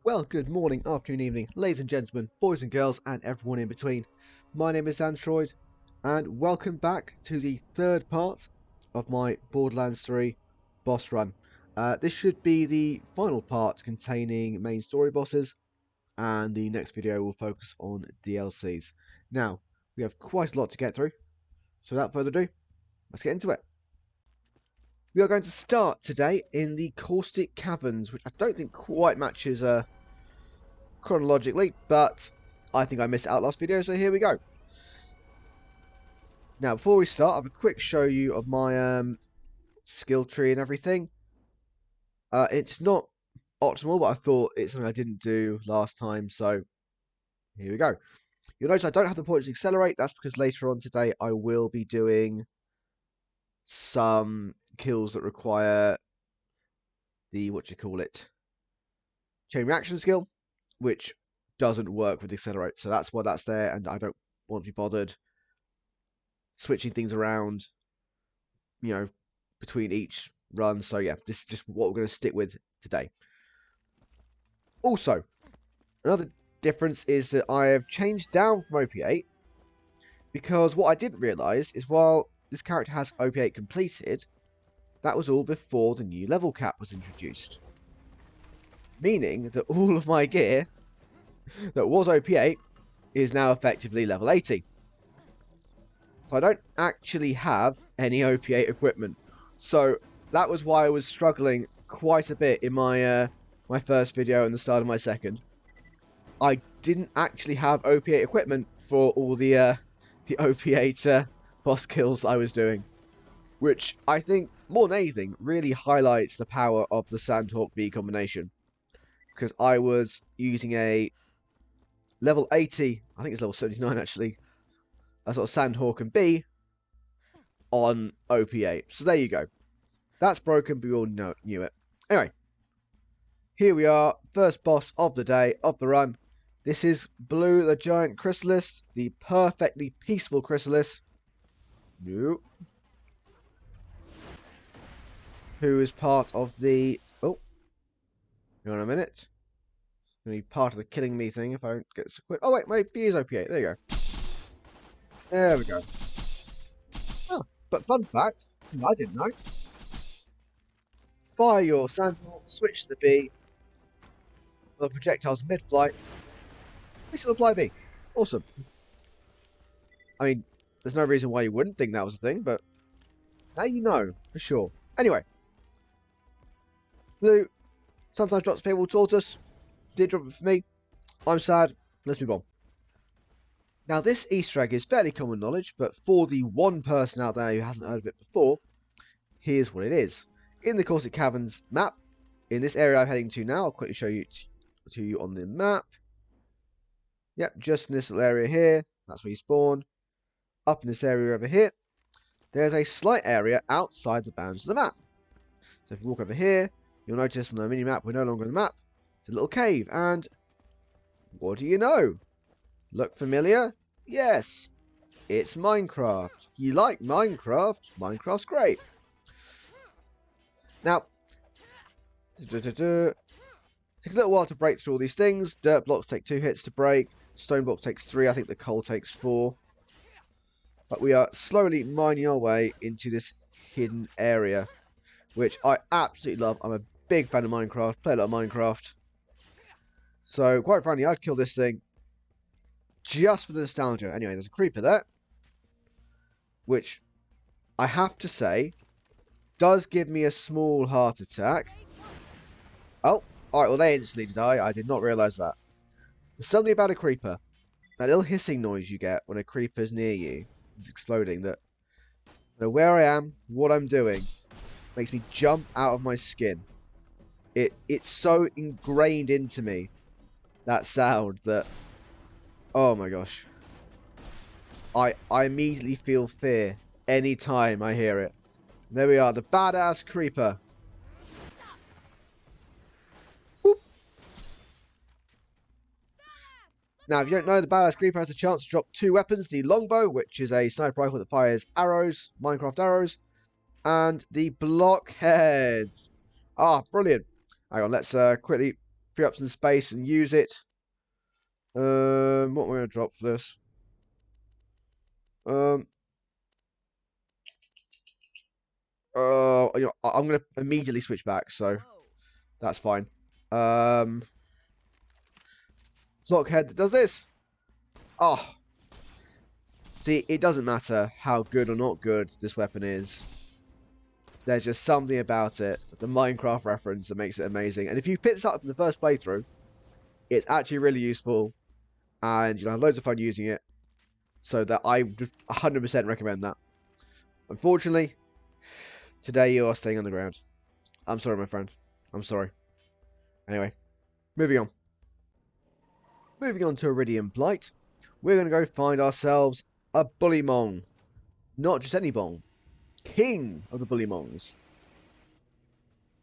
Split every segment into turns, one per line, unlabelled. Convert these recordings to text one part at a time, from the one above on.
Well, good morning, afternoon, evening, ladies and gentlemen, boys and girls, and everyone in between. My name is Android, and welcome back to the third part of my Borderlands 3 boss run. This should be the final part containing main story bosses, and the next video will focus on DLCs. Now, we have quite a lot to get through, so without further ado, let's get into it. We are going to start today in the Caustic Caverns, which I don't think quite matches chronologically, but I think I missed out last video, so here we go. Now, before we start, I have a quick show you of my skill tree and everything. It's not optimal, but I thought it's something I didn't do last time, so here we go. You'll notice I don't have the points to accelerate. That's because later on today I will be doing some kills that require the, chain reaction skill, which doesn't work with accelerate. So that's why that's there, and I don't want to be bothered switching things around, between each run. So yeah, this is just what we're going to stick with today. Also, another difference is that I have changed down from OP8, because what I didn't realise is while this character has OP8 completed, that was all before the new level cap was introduced. Meaning that all of my gear that was OP8 is now effectively level 80. So I don't actually have any OP8 equipment. So that was why I was struggling quite a bit in my my first video and the start of my second. I didn't actually have OP8 equipment for all the OP8 boss kills I was doing, which I think more than anything really highlights the power of the Sandhawk B combination. Because I was using a level 80, I think it's level 79 actually, a sort of Sandhawk and B on OP8. So there you go. That's broken, but we all knew it. Anyway, here we are, first boss of the day, of the run. This is Blue the Giant Chrysalis, the perfectly peaceful Chrysalis. No. Who is part of the... Oh. Hang on a minute. It's going to be part of the killing me thing if I don't get this quick. Oh wait, my B is OP8. There you go. There we go. Oh, but fun fact, I didn't know. Fire your Sandhawk, switch to the B. The projectiles mid-flight. We still apply B. Awesome. I mean, there's no reason why you wouldn't think that was a thing, but now you know for sure. Anyway, Blue sometimes drops favorable tortoise. Did drop it for me. I'm sad. Let's move on. Now, this Easter egg is fairly common knowledge, but for the one person out there who hasn't heard of it before, here's what it is. In the Caustic Caverns map, in this area I'm heading to now, I'll quickly show you to you on the map. Yep, just in this little area here, that's where you spawn. Up in this area over here, there's a slight area outside the bounds of the map. So if you walk over here, you'll notice on the mini-map, we're no longer on the map. It's a little cave, and what do you know? Look familiar? Yes, it's Minecraft. You like Minecraft? Minecraft's great. Now, take a little while to break through all these things. Dirt blocks take 2 hits to break. Stone block takes 3. I think the coal takes 4. But we are slowly mining our way into this hidden area, which I absolutely love. I'm a big fan of Minecraft. Play a lot of Minecraft. So, quite frankly, I'd kill this thing just for the nostalgia. Anyway, there's a creeper there, which I have to say does give me a small heart attack. Oh, alright, well, they instantly die. I did not realise that. There's something about a creeper. That little hissing noise you get when a creeper's near you is exploding, that no matter where I am, what I'm doing, makes me jump out of my skin. It's so ingrained into me, that sound, that... Oh my gosh. I immediately feel fear anytime I hear it. There we are, the badass creeper. Whoop. Now, if you don't know, the badass creeper has a chance to drop 2 weapons. The longbow, which is a sniper rifle that fires arrows, Minecraft arrows. And the blockheads. Ah, brilliant. Hang on, let's quickly free up some space and use it. What am I going to drop for this? You know, I'm going to immediately switch back, so that's fine. Blockhead that does this. Oh. See, it doesn't matter how good or not good this weapon is. There's just something about it, the Minecraft reference, that makes it amazing. And if you pick this up in the first playthrough, it's actually really useful. And you know, I have loads of fun using it. So that I would 100% recommend that. Unfortunately, today you are staying on the ground. I'm sorry, my friend. I'm sorry. Anyway, moving on. Moving on to Iridium Blight. We're going to go find ourselves a Bullymong. Not just any Bong. King of the Bullymongs.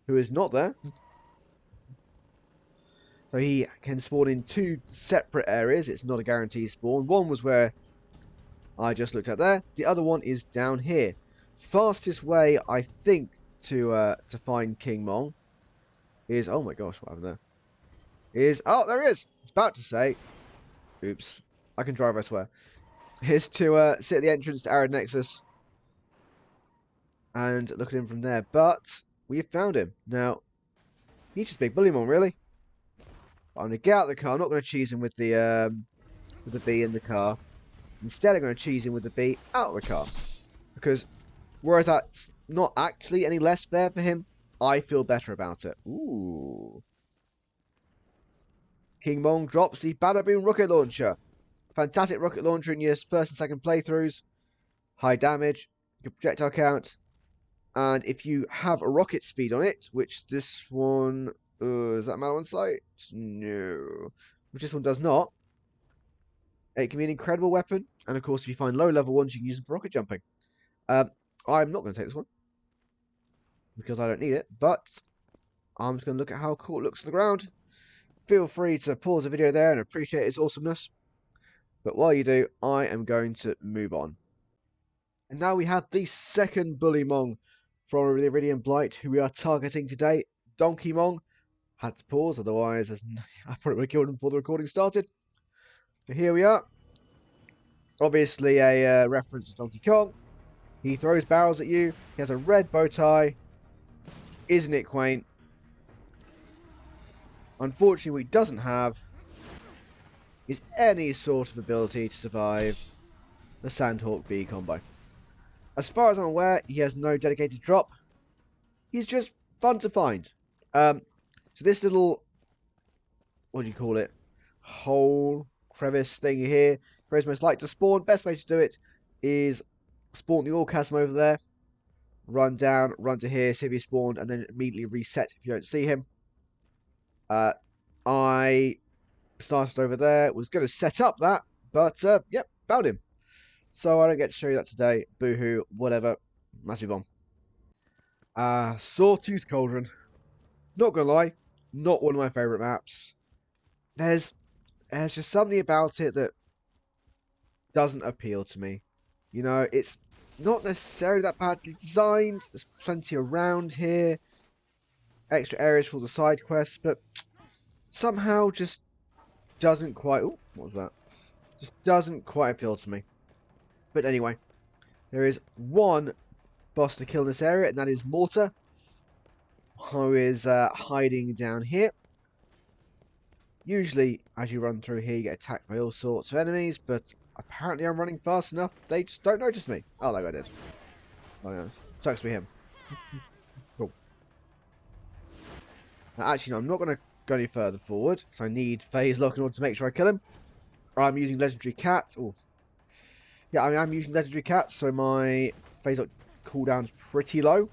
Who is not there. So he can spawn in 2 separate areas. It's not a guaranteed spawn. One was where I just looked at there. The other one is down here. Fastest way, I think, to find King Mong is... Oh my gosh, what happened there? Oh, there he is! I was about to say... Oops. I can drive, I swear. Is to sit at the entrance to Arid Nexus and look at him from there. But we have found him. Now, he's just a big Bullymong, really. I'm going to get out of the car. I'm not going to cheese him with the bee in the car. Instead, I'm going to cheese him with the bee out of the car. Because, whereas that's not actually any less fair for him, I feel better about it. Ooh. King Mong drops the Badaboom rocket launcher. Fantastic rocket launcher in your first and second playthroughs. High damage, good projectile count. And if you have a rocket speed on it, which this one... is that matter on sight? No. Which this one does not. It can be an incredible weapon. And of course, if you find low level ones, you can use them for rocket jumping. I'm not going to take this one. Because I don't need it. But I'm just going to look at how cool it looks on the ground. Feel free to pause the video there and appreciate its awesomeness. But while you do, I am going to move on. And now we have the second Bullymong from the Iridium Blight, who we are targeting today. Donkey Mong. Had to pause, otherwise I probably would have killed him before the recording started. But here we are. Obviously a reference to Donkey Kong. He throws barrels at you. He has a red bow tie. Isn't it quaint? Unfortunately, what he doesn't have is any sort of ability to survive the Sandhawk bee combo. As far as I'm aware, he has no dedicated drop. He's just fun to find. So this little, what do you call it? Hole, crevice thing here, where he's most likely to spawn. Best way to do it is spawn the orgasm over there. Run down, run to here, see if he spawned, and then immediately reset if you don't see him. I started over there, was going to set up that, but yep, found him. So I don't get to show you that today. Boohoo, whatever. Let's move on. Sawtooth Cauldron. Not gonna lie, not one of my favourite maps. There's just something about it that doesn't appeal to me. You know, it's not necessarily that badly designed. There's plenty around here. Extra areas for the side quests, but somehow just doesn't quite... Oh, what was that? Just doesn't quite appeal to me. But anyway, there is one boss to kill in this area, and that is Mortar, who is hiding down here. Usually, as you run through here, you get attacked by all sorts of enemies, but apparently I'm running fast enough, they just don't notice me. Oh, that guy did. Oh, yeah. Sucks to be him. Cool. Now, actually, no, I'm not going to go any further forward, so I need phase lock in order to make sure I kill him. I'm using Legendary Cat. Oh. Yeah, I mean, I'm using Legendary Cat, so my phase lock cooldown's pretty low.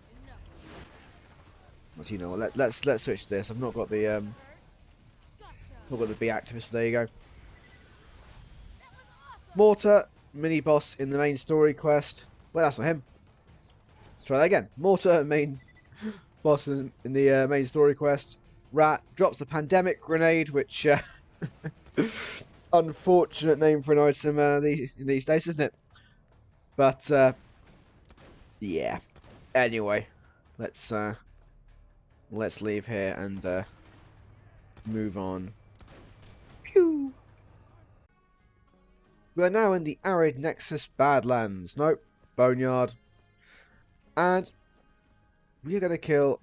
But you know what, let's switch to this. I've not got the bee activist. There you go. Mortar, mini boss in the main story quest. Well, that's not him. Let's try that again. Mortar, main boss in the main story quest. Rat drops the pandemic grenade, which unfortunate name for an item in these days, isn't it? But yeah. Anyway, let's leave here and move on. Pew! We are now in the arid Nexus Badlands. Nope, Boneyard. And we are going to kill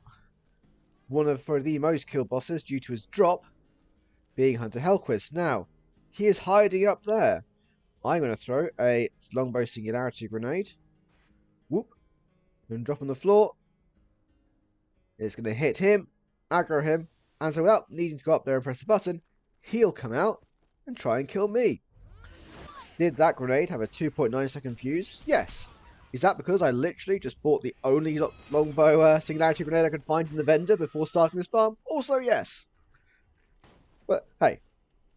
one of the most killed bosses due to his drop, being Hunter Helquist. Now, he is hiding up there. I'm going to throw a longbow singularity grenade. Whoop. And drop on the floor. It's going to hit him, aggro him, and so without needing to go up there and press the button, he'll come out and try and kill me. Did that grenade have a 2.9 second fuse? Yes. Is that because I literally just bought the only longbow singularity grenade I could find in the vendor before starting this farm? Also yes. But hey,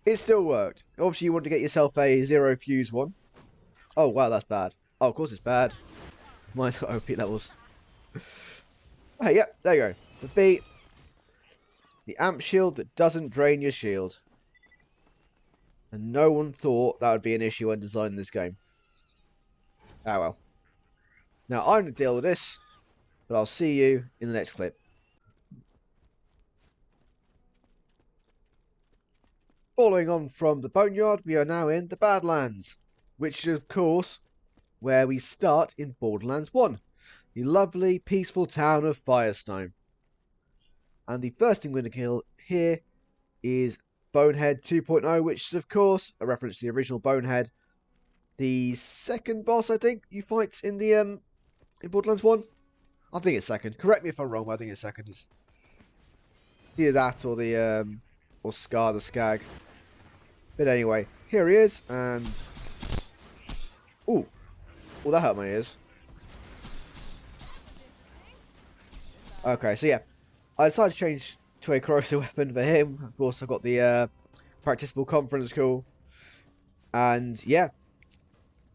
it still worked. Obviously you want to get yourself a 0 fuse one. Oh wow, that's bad. Oh, of course it's bad. Mine's got OP levels. Hey, yep, there you go. The B. The amp shield that doesn't drain your shield. And no one thought that would be an issue when designing this game. Ah well. Now I'm going to deal with this, but I'll see you in the next clip. Following on from the Boneyard, we are now in the Badlands, which is of course where we start in Borderlands 1, the lovely peaceful town of Firestone. And the first thing we're going to kill here is Bonehead 2.0, which is of course a reference to the original Bonehead, the second boss I think you fight in the in Borderlands 1. I think it's second. Correct me if I'm wrong, but I think it's second. It's either that or the or Scar the Skag. But anyway, here he is, and ooh, well that hurt my ears. Okay, so yeah, I decided to change to a corrosive weapon for him. Of course, I've got the practicable conference call, and yeah,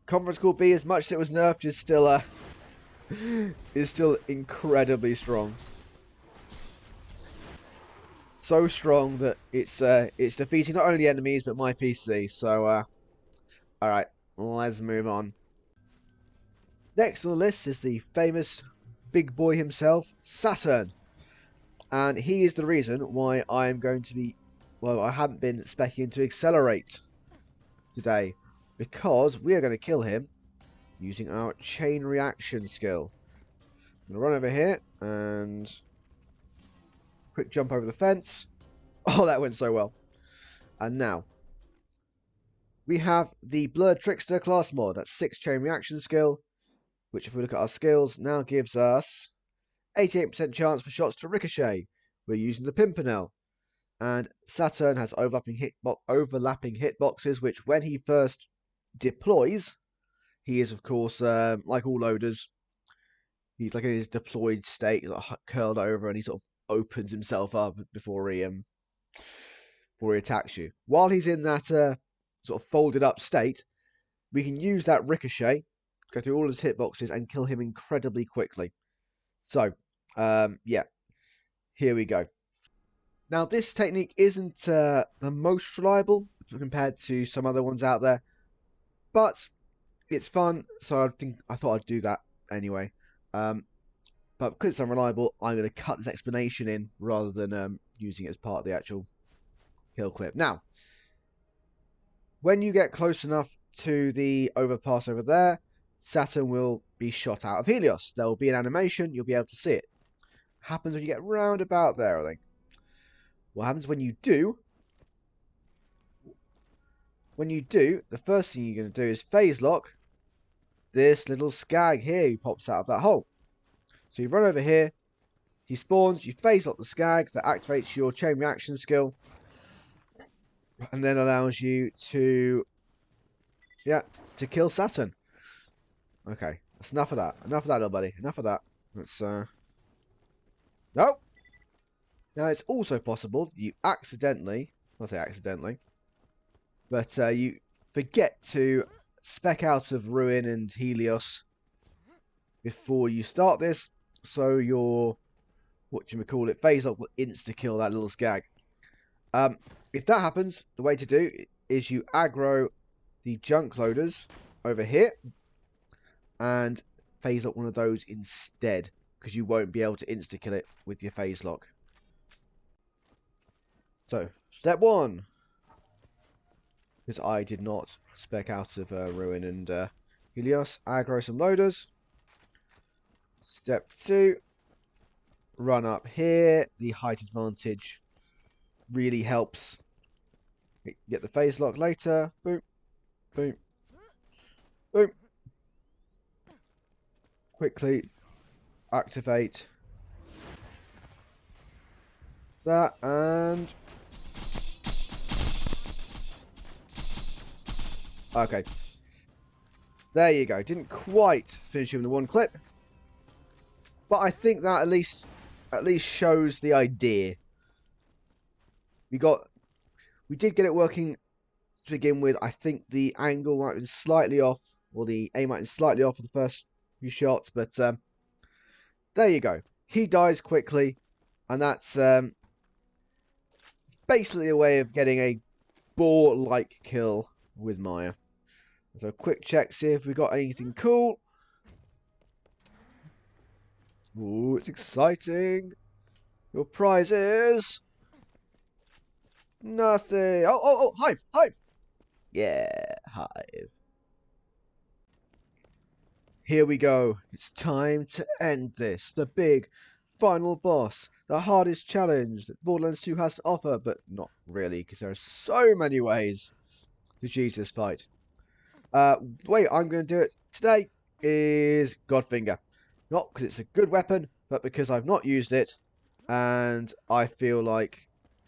conference call B, as much as it was nerfed, is still incredibly strong. So strong that it's defeating not only the enemies but my PC. So, all right, let's move on. Next on the list is the famous big boy himself, Saturn. And he is the reason why I am going to be, well, I haven't been specking into Accelerate today. Because we are going to kill him using our chain reaction skill. I'm going to run over here and quick jump over the fence. Oh, that went so well. And now, we have the Blurred Trickster class mod. That's 6 chain reaction skill, which if we look at our skills, now gives us 88% chance for shots to ricochet. We're using the Pimpernel. And Saturn has overlapping hitboxes, which when he first deploys, he is of course, like all loaders, he's like in his deployed state, like curled over, and he sort of opens himself up before he attacks you. While he's in that sort of folded up state, we can use that ricochet to go through all his hitboxes and kill him incredibly quickly. So, yeah, here we go. Now, this technique isn't the most reliable compared to some other ones out there, but it's fun, so I thought I'd do that anyway. But because it's unreliable, I'm going to cut this explanation in rather than using it as part of the actual kill clip. Now, when you get close enough to the overpass over there, Saturn will be shot out of Helios. There will be an animation, you'll be able to see it. Happens when you get round about there, I think. What happens when you do? When you do, the first thing you're going to do is phase lock this little skag here who pops out of that hole. So you run over here, he spawns, you phase lock the skag, that activates your chain reaction skill, and then allows you to, yeah, to kill Saturn. Okay, that's enough of that. Enough of that, little buddy. Enough of that. Let's, nope. Now, it's also possible that you accidentally, I'll say accidentally, but you forget to spec out of Ruin and Helios before you start this, so your, whatchamacallit, phase lock will insta-kill that little skag. If that happens, the way to do is you aggro the junk loaders over here and phase lock one of those instead, because you won't be able to insta-kill it with your phase lock. So, step 1. Because I did not spec out of Ruin and Helios. Aggro some loaders. Step 2. Run up here. The height advantage really helps. Get the phase lock later. Boom. Boom. Boom. Quickly activate that and... Okay. There you go. Didn't quite finish him in the one clip. But I think that at least shows the idea. We did get it working to begin with. I think the angle might have been slightly off, or the aim might have been slightly off for the first few shots, but there you go. He dies quickly, and that's it's basically a way of getting a boar-like kill with Maya. So quick check, see if we got anything cool. Ooh, it's exciting. Your prize is... nothing. Oh, hive, hive. Yeah, hive. Here we go. It's time to end this. The big final boss. The hardest challenge that Borderlands 2 has to offer, but not really, because there are so many ways to choose this fight. The way I'm going to do it today is Godfinger. Not because it's a good weapon, but because I've not used it, and I feel like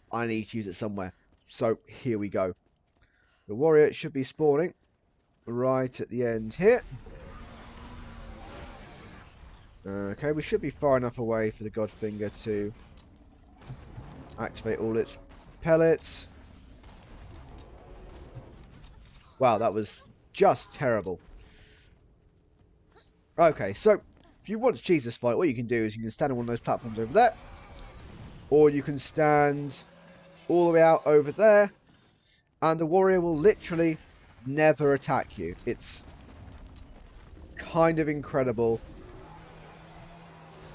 I need to use it somewhere. So, here we go. The warrior should be spawning right at the end here. Okay, we should be far enough away for the Godfinger to activate all its pellets. Wow, that was just terrible. Okay, so if you want to cheese this fight, what you can do is you can stand on one of those platforms over there, or you can stand all the way out over there, and the warrior will literally never attack you. It's kind of incredible.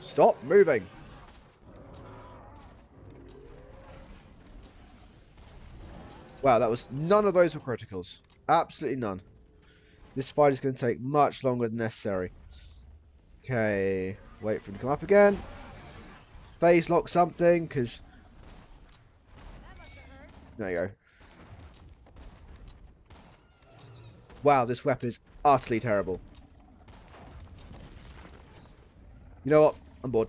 Stop moving. Wow, that was... none of those were criticals. Absolutely none. This fight is going to take much longer than necessary. Okay. Wait for him to come up again. Phase lock something, because... there you go. Wow, this weapon is utterly terrible. You know what? I'm bored.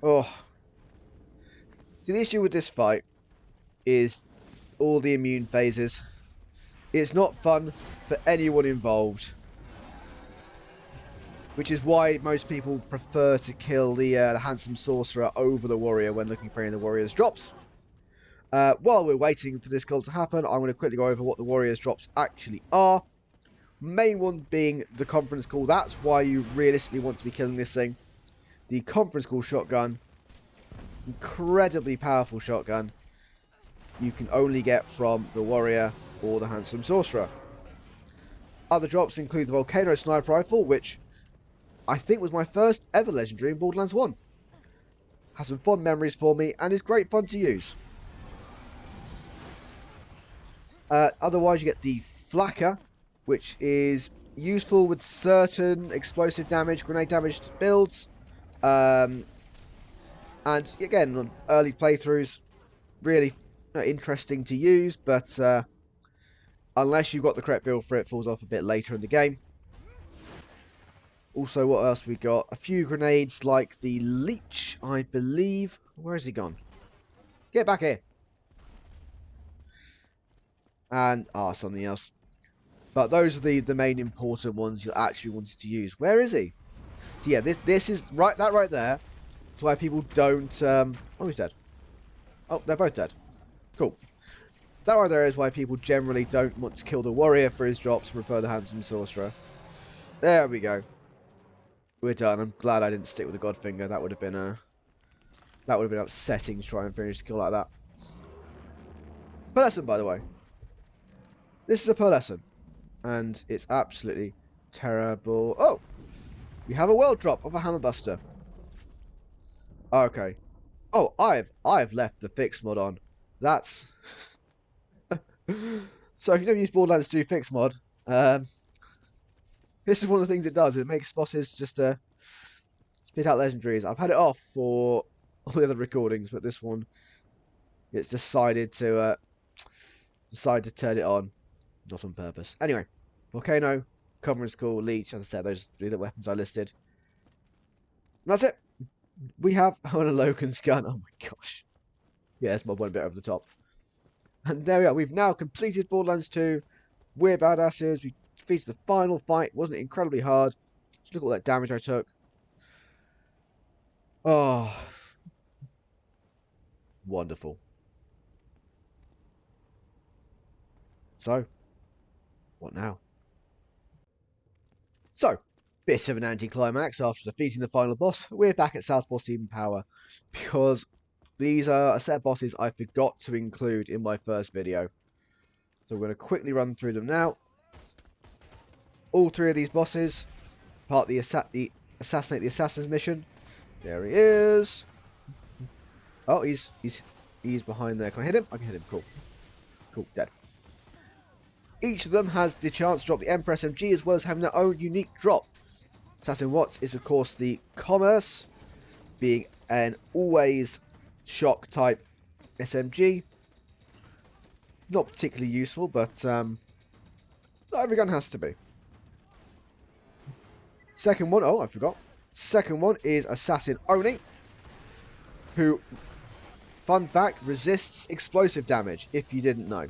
Oh. See, the issue with this fight is all the immune phases. It's not fun for anyone involved. Which is why most people prefer to kill the handsome sorcerer over the warrior when looking for any of the warrior's drops. While we're waiting for this call to happen, I'm going to quickly go over what the warrior's drops actually are. Main one being the conference call. That's why you realistically want to be killing this thing. The conference call shotgun. Incredibly powerful shotgun. You can only get from the warrior or the handsome sorcerer. Other drops include the volcano sniper rifle, which I think was my first ever legendary in Borderlands 1. Has some fond memories for me and is great fun to use. Otherwise, you get the Flacker, which is useful with certain explosive damage, grenade damaged builds. And again, on early playthroughs, really interesting to use, but unless you've got the correct build for it, falls off a bit later in the game. Also, what else we got? A few grenades like the Leech, I believe. Where has he gone? Get back here. And, something else. But those are the main important ones you actually wanted to use. Where is he? So yeah, this is right there. That's why people don't... oh, he's dead. Oh, they're both dead. Cool. That right there is why people generally don't want to kill the warrior for his drops, prefer the handsome sorcerer. There we go. We're done. I'm glad I didn't stick with the Godfinger. That would have been upsetting to try and finish the kill like that. Pearlescent, by the way. This is a pearlescent. And it's absolutely terrible. Oh! We have a world drop of a Hammerbuster. Okay. Oh, I've left the fix mod on. That's so if you've never used Borderlands 2 fix mod, this is one of the things it does. It makes bosses just spit out legendaries. I've had it off for all the other recordings, but this one it's decided to turn it on, not on purpose. Anyway, Volcano, Covering School, Leech, as I said, those three the weapons I listed. And that's it. We have a Logan's gun. Oh my gosh. Yeah, it's mod one a bit over the top. And there we are. We've now completed Borderlands 2. We're badasses. We defeated the final fight. Wasn't it incredibly hard? Just look at all that damage I took. Oh. Wonderful. So, what now? So, bit of an anticlimax after defeating the final boss. We're back at Southpaw Steam Power because these are a set of bosses I forgot to include in my first video. So we're going to quickly run through them now. All three of these bosses, part of the Assassinate the Assassins mission. There he is. Oh, he's behind there. Can I hit him? I can hit him. Cool. Cool, dead. Each of them has the chance to drop the Emperor SMG as well as having their own unique drop. Assassin Watts is of course the Commerce, being an always shock type SMG. Not particularly useful, but not every gun has to be. Second one, oh I forgot. Second one is Assassin Oni, who, fun fact, resists explosive damage, if you didn't know.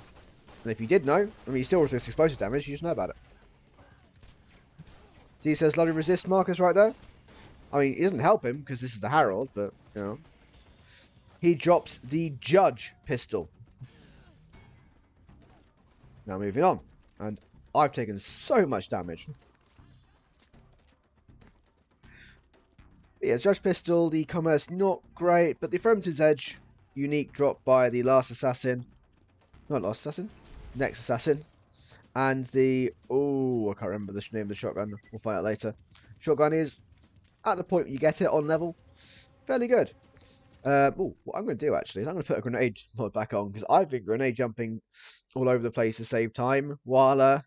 And if you did know, I mean, he still resists explosive damage, you just know about it. See, it says lovely resist markers right there. I mean, it doesn't help him, because this is the Herald, but, you know. He drops the Judge pistol. Now moving on. And I've taken so much damage. Yeah, Judge pistol, the Commerce, not great, but the Affirmative's Edge, unique drop by the last Assassin. Not last Assassin. Next Assassin. And the... oh, I can't remember the name of the shotgun. We'll find out later. Shotgun is, at the point you get it on level, fairly good. Oh, what I'm going to do, actually, is I'm going to put a grenade mod back on, because I've been grenade jumping all over the place to save time while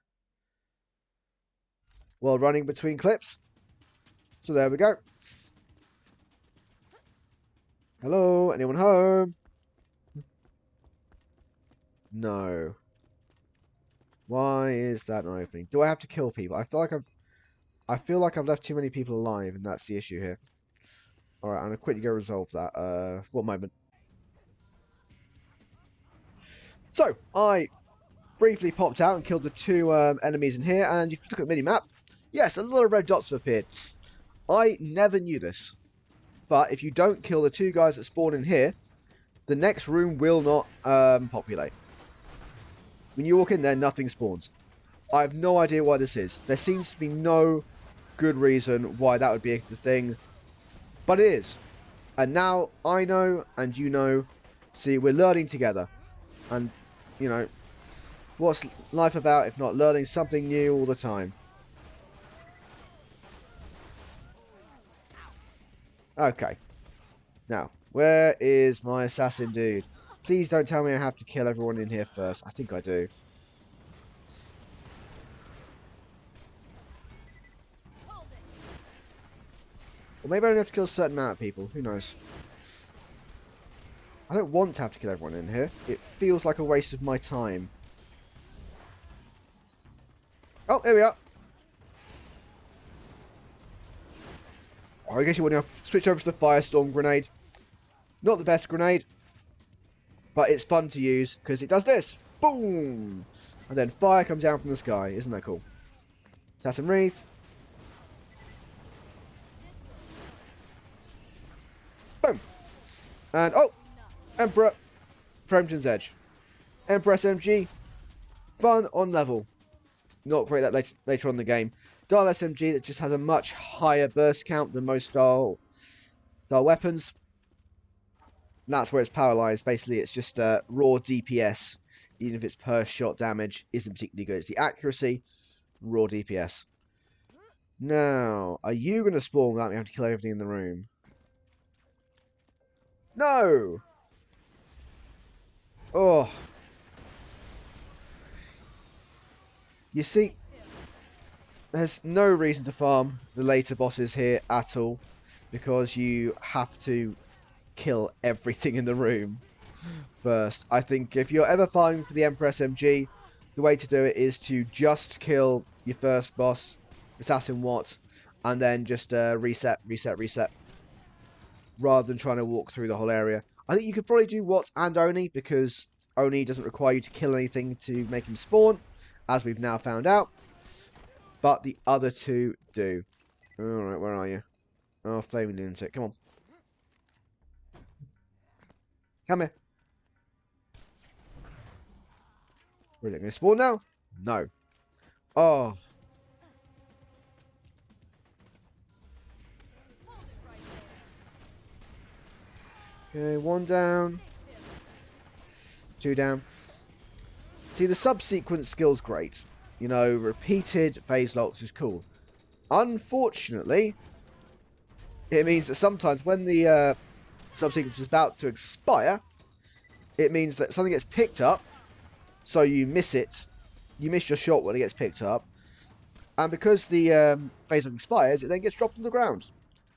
running between clips. So there we go. Hello? Anyone home? No. Why is that not opening? Do I have to kill people? I feel like I've left too many people alive, and that's the issue here. Alright, I'm going to quickly go resolve that. One moment. So, I briefly popped out and killed the two enemies in here, and if you look at the mini-map, yes, a lot of red dots have appeared. I never knew this, but if you don't kill the two guys that spawn in here, the next room will not populate. When you walk in there, nothing spawns. I have no idea why this is. There seems to be no good reason why that would be the thing, but it is. And now I know, and you know. See, we're learning together. And, you know, what's life about if not learning something new all the time? Okay. Now, where is my assassin dude? Please don't tell me I have to kill everyone in here first. I think I do. Or maybe I only have to kill a certain amount of people. Who knows? I don't want to have to kill everyone in here. It feels like a waste of my time. Oh, here we are. I guess you want to switch over to the Firestorm grenade. Not the best grenade, but it's fun to use because it does this. Boom! And then fire comes down from the sky. Isn't that cool? Assassin Wreath. Boom! And, oh! Emperor. Frampton's Edge. Emperor SMG. Fun on level. Not great that later on in the game. Dial SMG that just has a much higher burst count than most dial weapons. And that's where its power lies. Basically, it's just raw DPS. Even if its per shot damage isn't particularly good. It's the accuracy, raw DPS. Now, are you going to spawn without me having to kill everything in the room? No! Oh. You see, there's no reason to farm the later bosses here at all, because you have to kill everything in the room first. I think if you're ever farming for the Emperor SMG, the way to do it is to just kill your first boss, Assassin Watt, and then just reset, rather than trying to walk through the whole area. I think you could probably do Watt and Oni, because Oni doesn't require you to kill anything to make him spawn, as we've now found out. But the other two do. Alright, where are you? Oh, Flaming Lunatic, come on. Come here. Really going to spawn now? No. Oh. Okay, one down. Two down. See, the subsequent skill's great. You know, repeated phase locks is cool. Unfortunately, it means that sometimes when the subsequence is about to expire, it means that something gets picked up, so you miss it. You miss your shot when it gets picked up. And because the phase lock expires, it then gets dropped on the ground.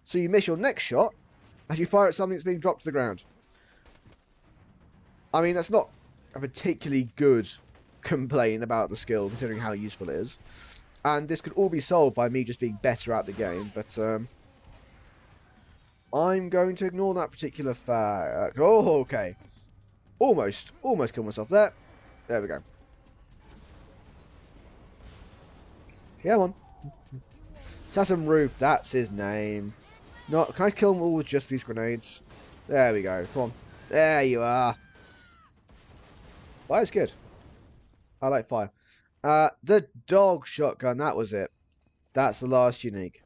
So you miss your next shot as you fire at something that's being dropped to the ground. I mean, that's not a particularly good complaint about the skill, considering how useful it is. And this could all be solved by me just being better at the game, but I'm going to ignore that particular fact. Oh, okay. Almost killed myself there. There we go. Yeah, on. Assassin Roof, that's his name. No, can I kill them all with just these grenades? There we go. Come on. There you are. Fire's good. I like fire. The dog shotgun, that was it. That's the last unique.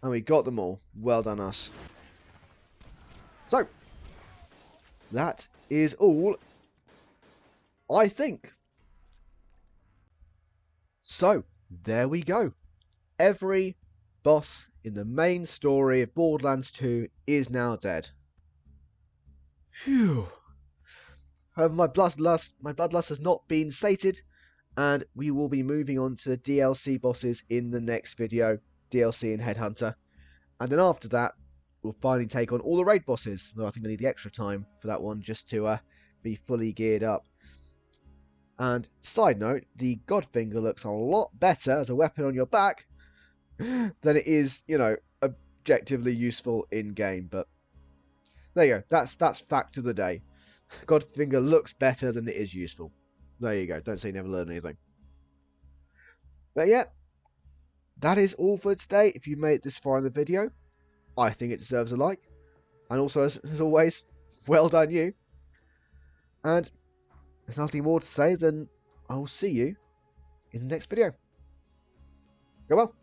And we got them all. Well done, us. So, that is all, I think. So, there we go. Every boss in the main story of Borderlands 2 is now dead. Phew. However, my bloodlust has not been sated, and we will be moving on to the DLC bosses in the next video, DLC and Headhunter. And then after that, we'll finally take on all the raid bosses, though I think I need the extra time for that one just to be fully geared up. And side note, the Godfinger looks a lot better as a weapon on your back than it is, you know, objectively useful in-game. But there you go, that's fact of the day. Godfinger looks better than it is useful. There you go. Don't say you never learn anything. But yeah, that is all for today. If you made it this far in the video, I think it deserves a like. And also, as always, well done you. And there's nothing more to say than I will see you in the next video. Go well.